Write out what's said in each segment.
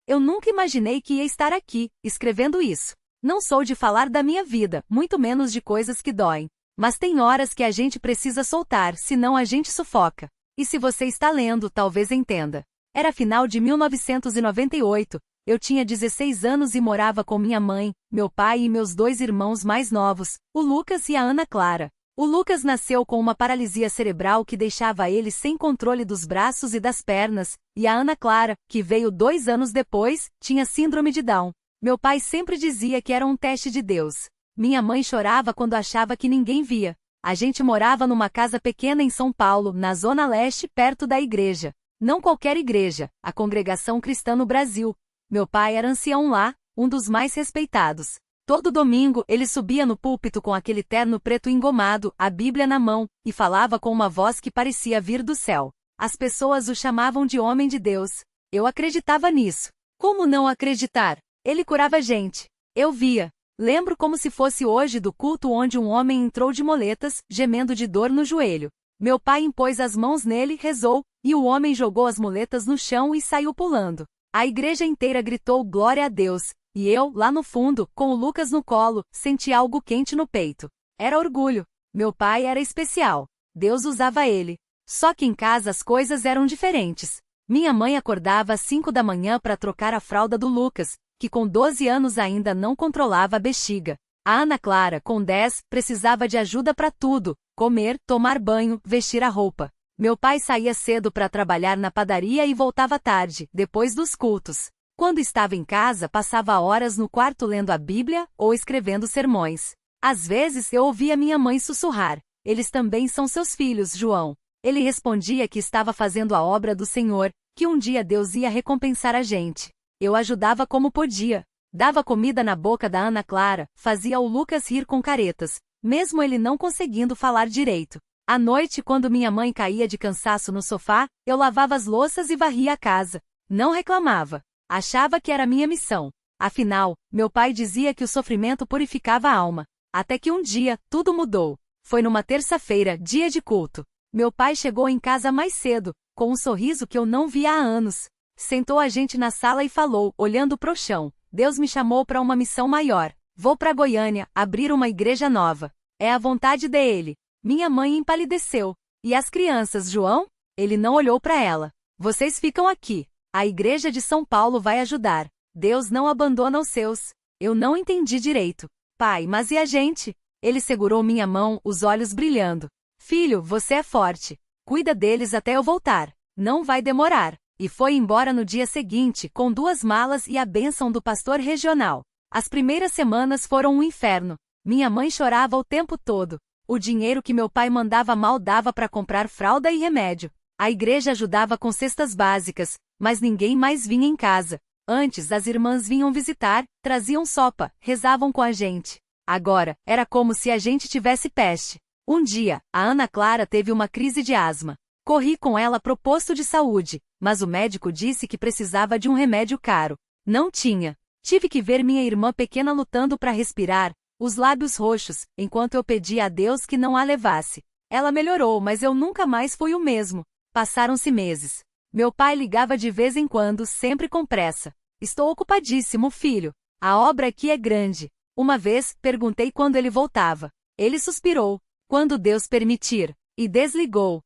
Eu nunca imaginei que ia estar aqui, escrevendo isso. Não sou de falar da minha vida, muito menos de coisas que doem. Mas tem horas que a gente precisa soltar, senão a gente sufoca. E se você está lendo, talvez entenda. Era final de 1998, eu tinha 16 anos e morava com minha mãe, meu pai e meus 2 irmãos mais novos, o Lucas e a Ana Clara. O Lucas nasceu com uma paralisia cerebral que deixava ele sem controle dos braços e das pernas, e a Ana Clara, que veio 2 anos depois, tinha síndrome de Down. Meu pai sempre dizia que era um teste de Deus. Minha mãe chorava quando achava que ninguém via. A gente morava numa casa pequena em São Paulo, na Zona Leste, perto da igreja. Não qualquer igreja, a Congregação Cristã no Brasil. Meu pai era ancião lá, um dos mais respeitados. Todo domingo, ele subia no púlpito com aquele terno preto engomado, a Bíblia na mão, e falava com uma voz que parecia vir do céu. As pessoas o chamavam de homem de Deus. Eu acreditava nisso. Como não acreditar? Ele curava gente. Eu via. Lembro como se fosse hoje do culto onde um homem entrou de moletas, gemendo de dor no joelho. Meu pai impôs as mãos nele, rezou, e o homem jogou as muletas no chão e saiu pulando. A igreja inteira gritou glória a Deus, e eu, lá no fundo, com o Lucas no colo, senti algo quente no peito. Era orgulho. Meu pai era especial. Deus usava ele. Só que em casa as coisas eram diferentes. Minha mãe acordava às 5 da manhã para trocar a fralda do Lucas, que com 12 anos ainda não controlava a bexiga. A Ana Clara, com 10, precisava de ajuda para tudo: comer, tomar banho, vestir a roupa. Meu pai saía cedo para trabalhar na padaria e voltava tarde, depois dos cultos. Quando estava em casa, passava horas no quarto lendo a Bíblia ou escrevendo sermões. Às vezes eu ouvia minha mãe sussurrar: "Eles também são seus filhos, João." Ele respondia que estava fazendo a obra do Senhor, que um dia Deus ia recompensar a gente. Eu ajudava como podia. Dava comida na boca da Ana Clara, fazia o Lucas rir com caretas, mesmo ele não conseguindo falar direito. À noite, quando minha mãe caía de cansaço no sofá, eu lavava as louças e varria a casa. Não reclamava. Achava que era minha missão. Afinal, meu pai dizia que o sofrimento purificava a alma. Até que um dia, tudo mudou. Foi numa terça-feira, dia de culto. Meu pai chegou em casa mais cedo, com um sorriso que eu não via há anos. Sentou a gente na sala e falou, olhando pro chão: "Deus me chamou para uma missão maior. Vou para Goiânia, abrir uma igreja nova. É a vontade dele." Minha mãe empalideceu. "E as crianças, João?" Ele não olhou para ela. "Vocês ficam aqui. A igreja de São Paulo vai ajudar. Deus não abandona os seus." Eu não entendi direito. "Pai, mas e a gente?" Ele segurou minha mão, os olhos brilhando. "Filho, você é forte. Cuida deles até eu voltar. Não vai demorar." E foi embora no dia seguinte, com 2 malas e a bênção do pastor regional. As primeiras semanas foram um inferno. Minha mãe chorava o tempo todo. O dinheiro que meu pai mandava mal dava para comprar fralda e remédio. A igreja ajudava com cestas básicas, mas ninguém mais vinha em casa. Antes as irmãs vinham visitar, traziam sopa, rezavam com a gente. Agora, era como se a gente tivesse peste. Um dia, a Ana Clara teve uma crise de asma. Corri com ela pro posto de saúde, mas o médico disse que precisava de um remédio caro. Não tinha. Tive que ver minha irmã pequena lutando para respirar, os lábios roxos, enquanto eu pedia a Deus que não a levasse. Ela melhorou, mas eu nunca mais fui o mesmo. Passaram-se meses. Meu pai ligava de vez em quando, sempre com pressa. "Estou ocupadíssimo, filho. A obra aqui é grande." Uma vez, perguntei quando ele voltava. Ele suspirou: "Quando Deus permitir." E desligou.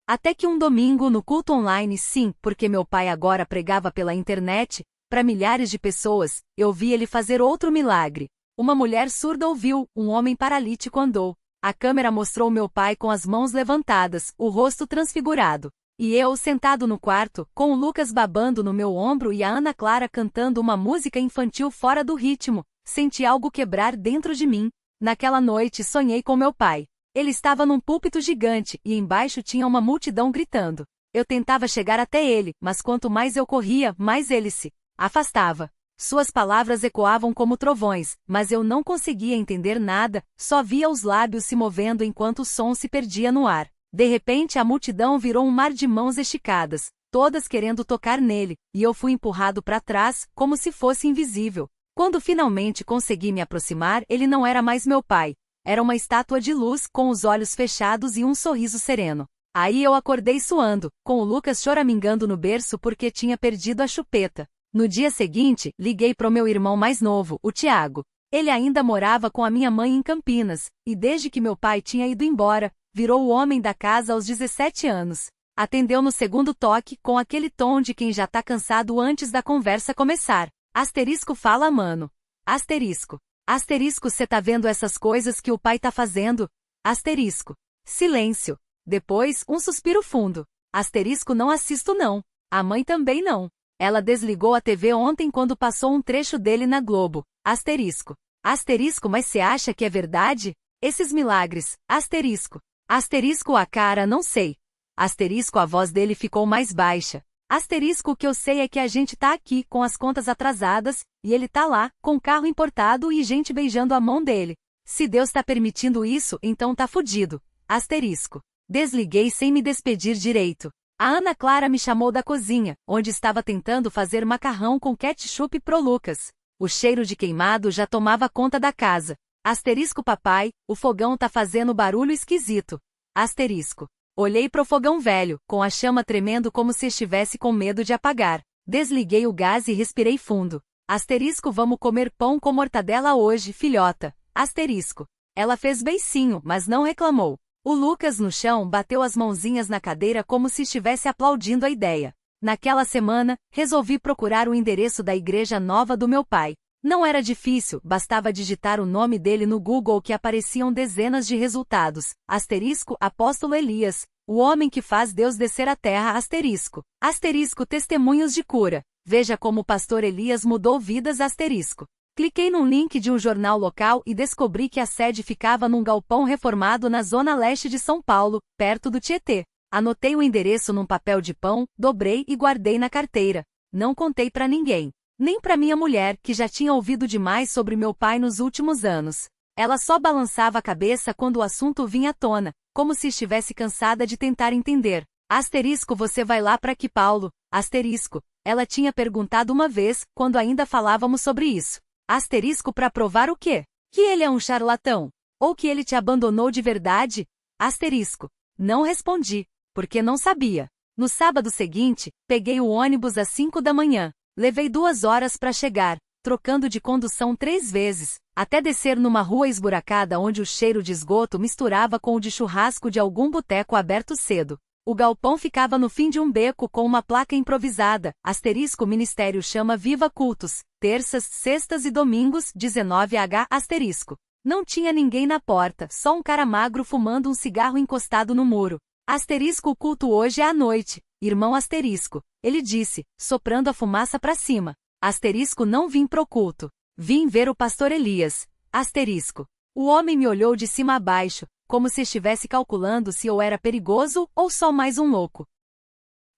Até que um domingo no culto online, sim, porque meu pai agora pregava pela internet, para milhares de pessoas, eu vi ele fazer outro milagre. Uma mulher surda ouviu, um homem paralítico andou. A câmera mostrou meu pai com as mãos levantadas, o rosto transfigurado. E eu sentado no quarto, com o Lucas babando no meu ombro e a Ana Clara cantando uma música infantil fora do ritmo, senti algo quebrar dentro de mim. Naquela noite sonhei com meu pai. Ele estava num púlpito gigante, e embaixo tinha uma multidão gritando. Eu tentava chegar até ele, mas quanto mais eu corria, mais ele se afastava. Suas palavras ecoavam como trovões, mas eu não conseguia entender nada, só via os lábios se movendo enquanto o som se perdia no ar. De repente a multidão virou um mar de mãos esticadas, todas querendo tocar nele, e eu fui empurrado para trás, como se fosse invisível. Quando finalmente consegui me aproximar, ele não era mais meu pai. Era uma estátua de luz, com os olhos fechados e um sorriso sereno. Aí eu acordei suando, com o Lucas choramingando no berço porque tinha perdido a chupeta. No dia seguinte, liguei pro meu irmão mais novo, o Tiago. Ele ainda morava com a minha mãe em Campinas, e desde que meu pai tinha ido embora, virou o homem da casa aos 17 anos. Atendeu no segundo toque, com aquele tom de quem já tá cansado antes da conversa começar. Asterisco fala mano. Asterisco. Asterisco cê tá vendo essas coisas que o pai tá fazendo? Asterisco. Silêncio. Depois, um suspiro fundo. Asterisco não assisto não. A mãe também não. Ela desligou a TV ontem quando passou um trecho dele na Globo. Asterisco. Asterisco, mas cê acha que é verdade? Esses milagres. Asterisco. Asterisco a cara, não sei. Asterisco a voz dele ficou mais baixa. Asterisco o que eu sei é que a gente tá aqui com as contas atrasadas, e ele tá lá, com carro importado e gente beijando a mão dele. Se Deus tá permitindo isso, então tá fudido. Asterisco. Desliguei sem me despedir direito. A Ana Clara me chamou da cozinha, onde estava tentando fazer macarrão com ketchup pro Lucas. O cheiro de queimado já tomava conta da casa. Asterisco papai, o fogão tá fazendo barulho esquisito. Asterisco. Olhei pro fogão velho, com a chama tremendo como se estivesse com medo de apagar. Desliguei o gás e respirei fundo. Asterisco, vamos comer pão com mortadela hoje, filhota. Asterisco. Ela fez beicinho, mas não reclamou. O Lucas no chão bateu as mãozinhas na cadeira como se estivesse aplaudindo a ideia. Naquela semana, resolvi procurar o endereço da igreja nova do meu pai. Não era difícil, bastava digitar o nome dele no Google que apareciam dezenas de resultados. Asterisco, Apóstolo Elias, o homem que faz Deus descer à terra. Asterisco. Asterisco, testemunhos de cura. Veja como o pastor Elias mudou vidas. Asterisco. Cliquei num link de um jornal local e descobri que a sede ficava num galpão reformado na zona leste de São Paulo, perto do Tietê. Anotei o endereço num papel de pão, dobrei e guardei na carteira. Não contei pra ninguém. Nem pra minha mulher, que já tinha ouvido demais sobre meu pai nos últimos anos. Ela só balançava a cabeça quando o assunto vinha à tona, como se estivesse cansada de tentar entender. Asterisco, você vai lá pra que Paulo? Asterisco. Ela tinha perguntado uma vez, quando ainda falávamos sobre isso. Asterisco, pra provar o quê? Que ele é um charlatão? Ou que ele te abandonou de verdade? Asterisco. Não respondi, porque não sabia. No sábado seguinte, peguei o ônibus às 5 da manhã. Levei 2 horas para chegar, trocando de condução 3 vezes, até descer numa rua esburacada onde o cheiro de esgoto misturava com o de churrasco de algum boteco aberto cedo. O galpão ficava no fim de um beco com uma placa improvisada. Asterisco, ministério chama Viva Cultos, terças, sextas e domingos, 19h. Asterisco. Não tinha ninguém na porta, só um cara magro fumando um cigarro encostado no muro. Asterisco, o culto hoje é à noite, irmão. Asterisco. Ele disse, soprando a fumaça pra cima. Asterisco, não vim pro culto. Vim ver o pastor Elias. Asterisco. O homem me olhou de cima a baixo, como se estivesse calculando se eu era perigoso ou só mais um louco.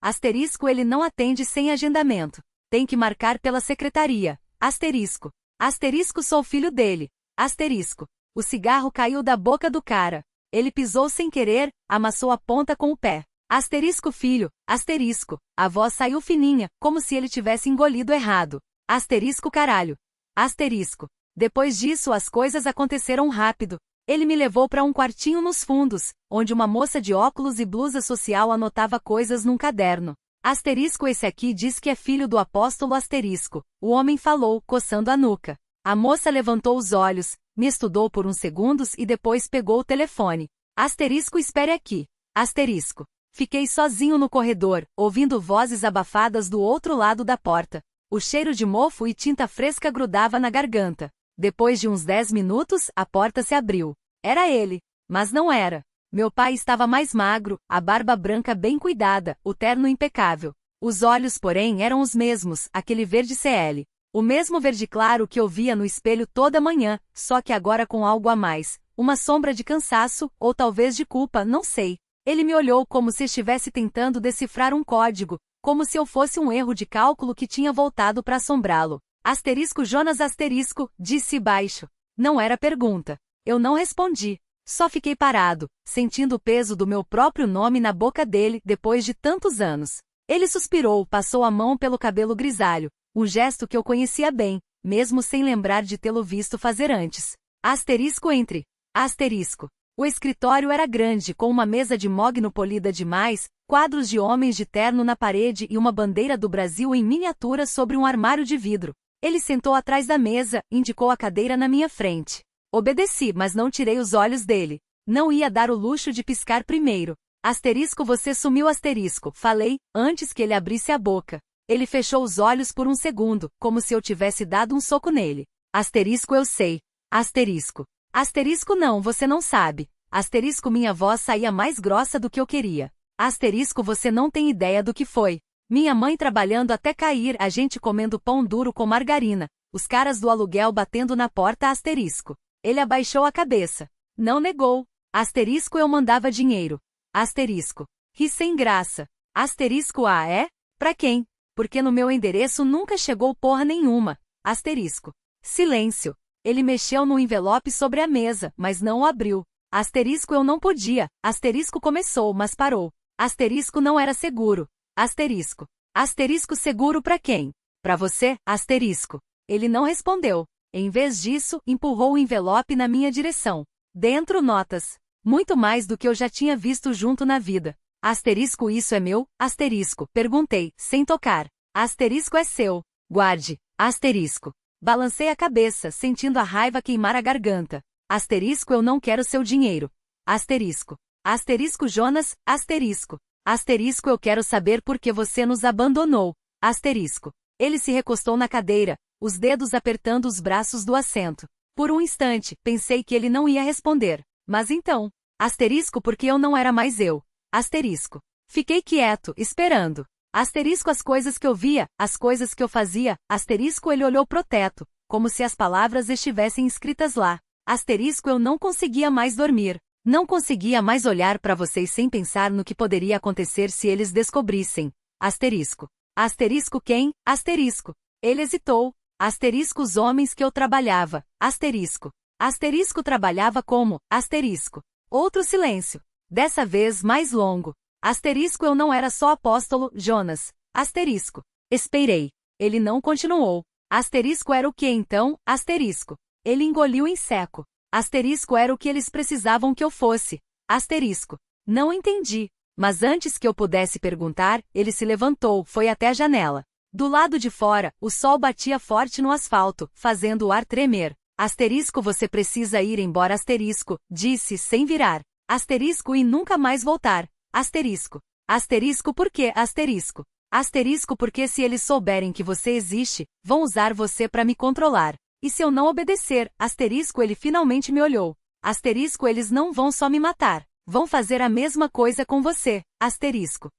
Asterisco, ele não atende sem agendamento. Tem que marcar pela secretaria. Asterisco. Asterisco, sou filho dele. Asterisco. O cigarro caiu da boca do cara. Ele pisou sem querer, amassou a ponta com o pé. Asterisco, filho. Asterisco. A voz saiu fininha, como se ele tivesse engolido errado. Asterisco, caralho. Asterisco. Depois disso as coisas aconteceram rápido. Ele me levou para um quartinho nos fundos, onde uma moça de óculos e blusa social anotava coisas num caderno. Asterisco, esse aqui diz que é filho do apóstolo. Asterisco. O homem falou, coçando a nuca. A moça levantou os olhos, me estudou por uns segundos e depois pegou o telefone. Asterisco, espere aqui. Asterisco. Fiquei sozinho no corredor, ouvindo vozes abafadas do outro lado da porta. O cheiro de mofo e tinta fresca grudava na garganta. Depois de uns 10 minutos, a porta se abriu. Era ele. Mas não era. Meu pai estava mais magro, a barba branca bem cuidada, o terno impecável. Os olhos, porém, eram os mesmos, aquele verde CL. O mesmo verde claro que eu via no espelho toda manhã, só que agora com algo a mais. Uma sombra de cansaço, ou talvez de culpa, não sei. Ele me olhou como se estivesse tentando decifrar um código, como se eu fosse um erro de cálculo que tinha voltado para assombrá-lo. Asterisco, Jonas. Asterisco, disse baixo. Não era pergunta. Eu não respondi. Só fiquei parado, sentindo o peso do meu próprio nome na boca dele depois de tantos anos. Ele suspirou, passou a mão pelo cabelo grisalho, um gesto que eu conhecia bem, mesmo sem lembrar de tê-lo visto fazer antes. Asterisco entre. Asterisco. O escritório era grande, com uma mesa de mogno polida demais, quadros de homens de terno na parede e uma bandeira do Brasil em miniatura sobre um armário de vidro. Ele sentou atrás da mesa, indicou a cadeira na minha frente. Obedeci, mas não tirei os olhos dele. Não ia dar o luxo de piscar primeiro. Asterisco, você sumiu, asterisco, falei, antes que ele abrisse a boca. Ele fechou os olhos por um segundo, como se eu tivesse dado um soco nele. Asterisco, eu sei. Asterisco. Asterisco, não, você não sabe. Asterisco, minha voz saía mais grossa do que eu queria. Asterisco, você não tem ideia do que foi. Minha mãe trabalhando até cair, a gente comendo pão duro com margarina, os caras do aluguel batendo na porta, asterisco. Ele abaixou a cabeça. Não negou. Asterisco, eu mandava dinheiro. Asterisco. Ri sem graça. Asterisco, ah, é? Pra quem? Porque no meu endereço nunca chegou porra nenhuma. Asterisco. Silêncio. Ele mexeu no envelope sobre a mesa, mas não o abriu. Asterisco, eu não podia. Asterisco, começou, mas parou. Asterisco, não era seguro. Asterisco. Asterisco, seguro pra quem? Pra você, asterisco. Ele não respondeu. Em vez disso, empurrou o envelope na minha direção. Dentro, notas. Muito mais do que eu já tinha visto junto na vida. Asterisco, isso é meu? Asterisco. Perguntei, sem tocar. Asterisco, é seu. Guarde. Asterisco. Balancei a cabeça, sentindo a raiva queimar a garganta. Asterisco, eu não quero seu dinheiro. Asterisco. Asterisco, Jonas, asterisco. Asterisco, eu quero saber por que você nos abandonou. Asterisco. Ele se recostou na cadeira, os dedos apertando os braços do assento. Por um instante, pensei que ele não ia responder. Mas então. Asterisco, porque eu não era mais eu. Asterisco. Fiquei quieto, esperando. Asterisco, as coisas que eu via, as coisas que eu fazia. Asterisco, ele olhou pro teto, como se as palavras estivessem escritas lá. Asterisco, eu não conseguia mais dormir. Não conseguia mais olhar para vocês sem pensar no que poderia acontecer se eles descobrissem. Asterisco. Asterisco, quem? Asterisco. Ele hesitou. Asterisco, os homens que eu trabalhava. Asterisco. Asterisco, trabalhava como? Asterisco. Outro silêncio. Dessa vez mais longo. Asterisco, eu não era só apóstolo, Jonas. Asterisco. Esperei. Ele não continuou. Asterisco, era o que então? Asterisco. Ele engoliu em seco. Asterisco, era o que eles precisavam que eu fosse. Asterisco. Não entendi. Mas antes que eu pudesse perguntar, ele se levantou, foi até a janela. Do lado de fora, o sol batia forte no asfalto, fazendo o ar tremer. Asterisco, você precisa ir embora, asterisco, disse sem virar. Asterisco, e nunca mais voltar. Asterisco. Asterisco, por quê? Asterisco. Asterisco, porque se eles souberem que você existe, vão usar você para me controlar. E se eu não obedecer? Asterisco, ele finalmente me olhou. Asterisco, eles não vão só me matar. Vão fazer a mesma coisa com você. Asterisco.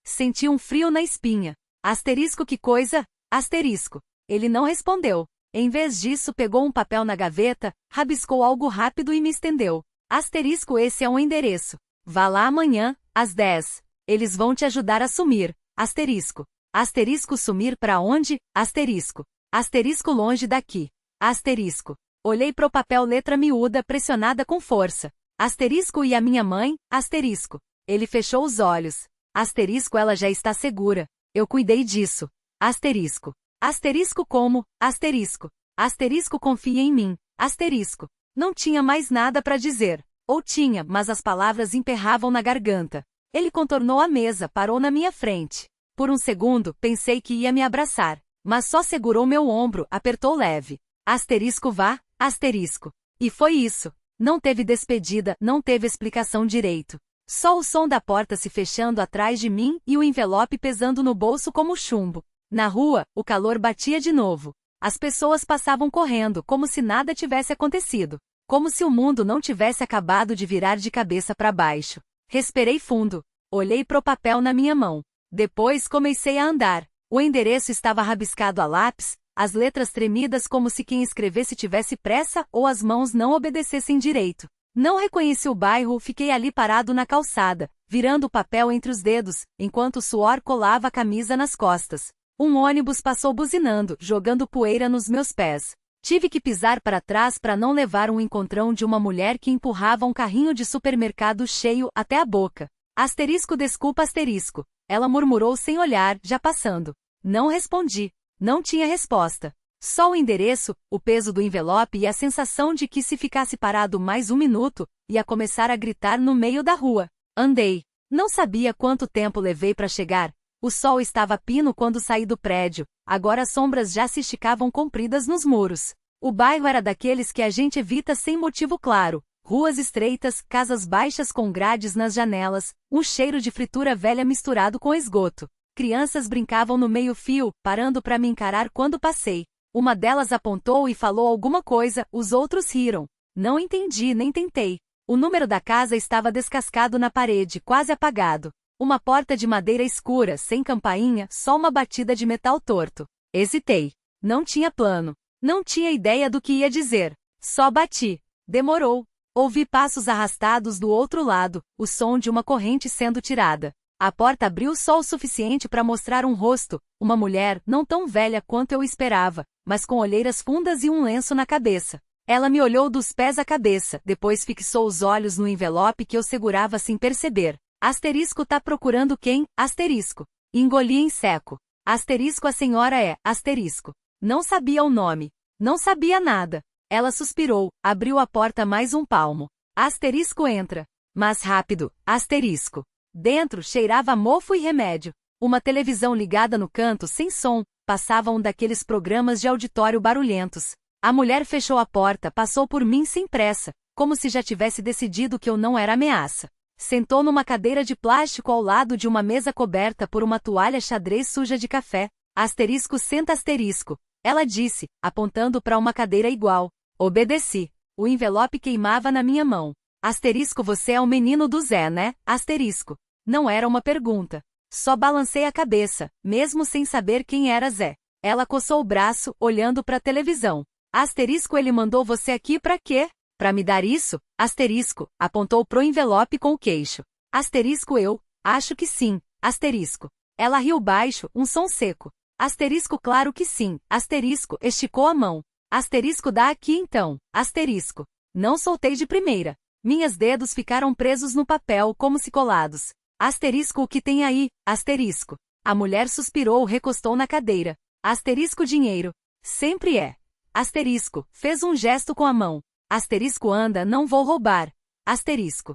Senti um frio na espinha. Asterisco, que coisa? Asterisco. Ele não respondeu. Em vez disso, pegou um papel na gaveta, rabiscou algo rápido e me estendeu. Asterisco, esse é um endereço. Vá lá amanhã, às 10. Eles vão te ajudar a sumir. Asterisco. Asterisco, sumir para onde? Asterisco. Asterisco, longe daqui. Asterisco. Olhei pro papel, letra miúda pressionada com força. Asterisco, e a minha mãe? Asterisco. Ele fechou os olhos. Asterisco, ela já está segura. Eu cuidei disso. Asterisco. Asterisco, como? Asterisco. Asterisco, confia em mim. Asterisco. Não tinha mais nada para dizer. Ou tinha, mas as palavras emperravam na garganta. Ele contornou a mesa, parou na minha frente. Por um segundo, pensei que ia me abraçar. Mas só segurou meu ombro, apertou leve. Asterisco, vá, asterisco. E foi isso. Não teve despedida, não teve explicação direito. Só o som da porta se fechando atrás de mim e o envelope pesando no bolso como chumbo. Na rua, o calor batia de novo. As pessoas passavam correndo, como se nada tivesse acontecido. Como se o mundo não tivesse acabado de virar de cabeça para baixo. Respirei fundo. Olhei pro papel na minha mão. Depois comecei a andar. O endereço estava rabiscado a lápis, as letras tremidas como se quem escrevesse tivesse pressa ou as mãos não obedecessem direito. Não reconheci o bairro, fiquei ali parado na calçada, virando o papel entre os dedos, enquanto o suor colava a camisa nas costas. Um ônibus passou buzinando, jogando poeira nos meus pés. Tive que pisar para trás para não levar um encontrão de uma mulher que empurrava um carrinho de supermercado cheio até a boca. Asterisco, desculpa, asterisco. Ela murmurou sem olhar, já passando. Não respondi. Não tinha resposta. Só o endereço, o peso do envelope e a sensação de que se ficasse parado mais um minuto, ia começar a gritar no meio da rua. Andei. Não sabia quanto tempo levei para chegar. O sol estava a pino quando saí do prédio, agora as sombras já se esticavam compridas nos muros. O bairro era daqueles que a gente evita sem motivo claro. Ruas estreitas, casas baixas com grades nas janelas, um cheiro de fritura velha misturado com esgoto. Crianças brincavam no meio-fio, parando para me encarar quando passei. Uma delas apontou e falou alguma coisa, os outros riram. Não entendi nem tentei. O número da casa estava descascado na parede, quase apagado. Uma porta de madeira escura, sem campainha, só uma batida de metal torto. Hesitei. Não tinha plano. Não tinha ideia do que ia dizer. Só bati. Demorou. Ouvi passos arrastados do outro lado, o som de uma corrente sendo tirada. A porta abriu só o suficiente para mostrar um rosto, uma mulher não tão velha quanto eu esperava, mas com olheiras fundas e um lenço na cabeça. Ela me olhou dos pés à cabeça, depois fixou os olhos no envelope que eu segurava sem perceber. Asterisco tá procurando quem? Asterisco. Engoli em seco. Asterisco a senhora é, asterisco. Não sabia o nome. Não sabia nada. Ela suspirou, abriu a porta mais um palmo. Asterisco entra. Mas rápido, asterisco. Dentro cheirava mofo e remédio. Uma televisão ligada no canto sem som, passava um daqueles programas de auditório barulhentos. A mulher fechou a porta, passou por mim sem pressa, como se já tivesse decidido que eu não era ameaça. Sentou numa cadeira de plástico ao lado de uma mesa coberta por uma toalha xadrez suja de café. Asterisco senta asterisco. Ela disse, apontando para uma cadeira igual. Obedeci. O envelope queimava na minha mão. Asterisco você é o menino do Zé, né? Asterisco. Não era uma pergunta. Só balancei a cabeça, mesmo sem saber quem era Zé. Ela coçou o braço, olhando para a televisão. Asterisco ele mandou você aqui para quê? Para me dar isso? Asterisco, apontou pro envelope com o queixo. Asterisco eu, acho que sim. Asterisco. Ela riu baixo, um som seco. Asterisco claro que sim. Asterisco, esticou a mão. Asterisco dá aqui então. Asterisco. Não soltei de primeira. Minhas dedos ficaram presos no papel como se colados. Asterisco o que tem aí? Asterisco. A mulher suspirou, recostou na cadeira. Asterisco dinheiro. Sempre é. Asterisco, fez um gesto com a mão. Asterisco anda, não vou roubar. Asterisco.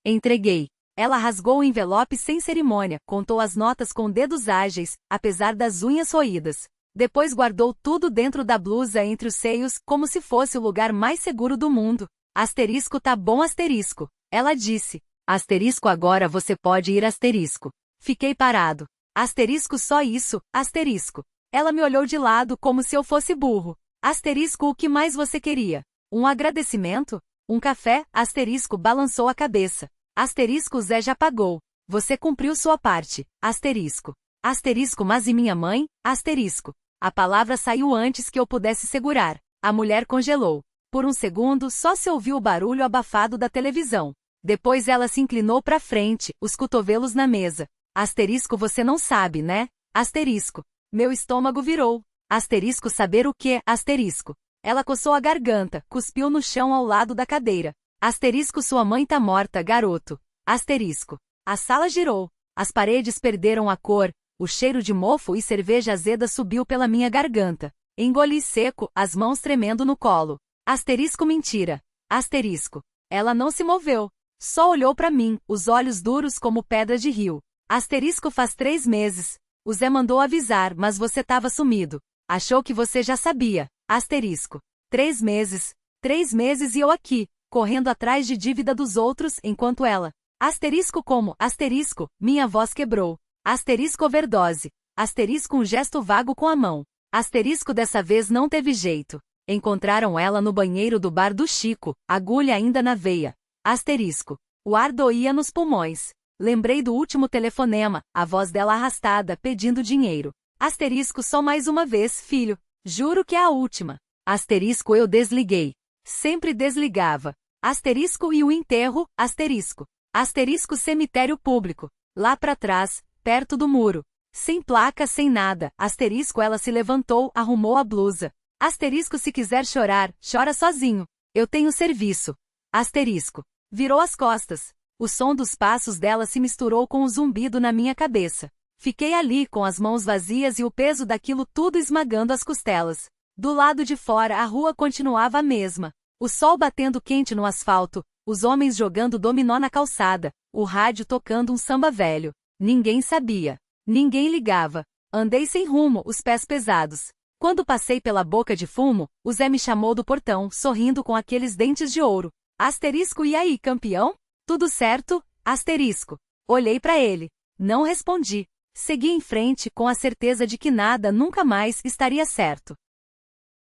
Entreguei. Ela rasgou o envelope sem cerimônia, contou as notas com dedos ágeis, apesar das unhas roídas. Depois guardou tudo dentro da blusa entre os seios, como se fosse o lugar mais seguro do mundo. Asterisco tá bom asterisco. Ela disse. Asterisco agora você pode ir asterisco. Fiquei parado. Asterisco só isso, asterisco. Ela me olhou de lado como se eu fosse burro. Asterisco o que mais você queria? Um agradecimento? Um café? Asterisco balançou a cabeça. Asterisco Zé já pagou. Você cumpriu sua parte. Asterisco. Asterisco mas e minha mãe? Asterisco. A palavra saiu antes que eu pudesse segurar. A mulher congelou. Por um segundo só se ouviu o barulho abafado da televisão. Depois ela se inclinou para frente, os cotovelos na mesa. Asterisco você não sabe, né? Asterisco. Meu estômago virou. Asterisco saber o quê? Asterisco. Ela coçou a garganta, cuspiu no chão ao lado da cadeira. Asterisco sua mãe tá morta, garoto. Asterisco. A sala girou. As paredes perderam a cor, o cheiro de mofo e cerveja azeda subiu pela minha garganta. Engoli seco, as mãos tremendo no colo. Asterisco mentira. Asterisco. Ela não se moveu. Só olhou para mim, os olhos duros como pedra de rio. Asterisco faz 3 meses. O Zé mandou avisar, mas você tava sumido. Achou que você já sabia. Asterisco. 3 meses. 3 meses e eu aqui, correndo atrás de dívida dos outros, enquanto ela. Asterisco como? Asterisco. Minha voz quebrou. Asterisco overdose. Asterisco um gesto vago com a mão. Asterisco dessa vez não teve jeito. Encontraram ela no banheiro do bar do Chico, agulha ainda na veia. Asterisco. O ar doía nos pulmões. Lembrei do último telefonema, a voz dela arrastada, pedindo dinheiro. Asterisco só mais uma vez, filho. Juro que é a última. Asterisco eu desliguei. Sempre desligava. Asterisco e o enterro, asterisco. Asterisco cemitério público. Lá pra trás, perto do muro. Sem placa, sem nada. Asterisco ela se levantou, arrumou a blusa. Asterisco se quiser chorar, chora sozinho. Eu tenho serviço. Asterisco. Virou as costas. O som dos passos dela se misturou com o zumbido na minha cabeça. Fiquei ali com as mãos vazias e o peso daquilo tudo esmagando as costelas. Do lado de fora a rua continuava a mesma. O sol batendo quente no asfalto, os homens jogando dominó na calçada, o rádio tocando um samba velho. Ninguém sabia. Ninguém ligava. Andei sem rumo, os pés pesados. Quando passei pela boca de fumo, o Zé me chamou do portão, sorrindo com aqueles dentes de ouro. Asterisco, e aí, campeão? Tudo certo? Asterisco. Olhei para ele. Não respondi. Segui em frente com a certeza de que nada nunca mais estaria certo.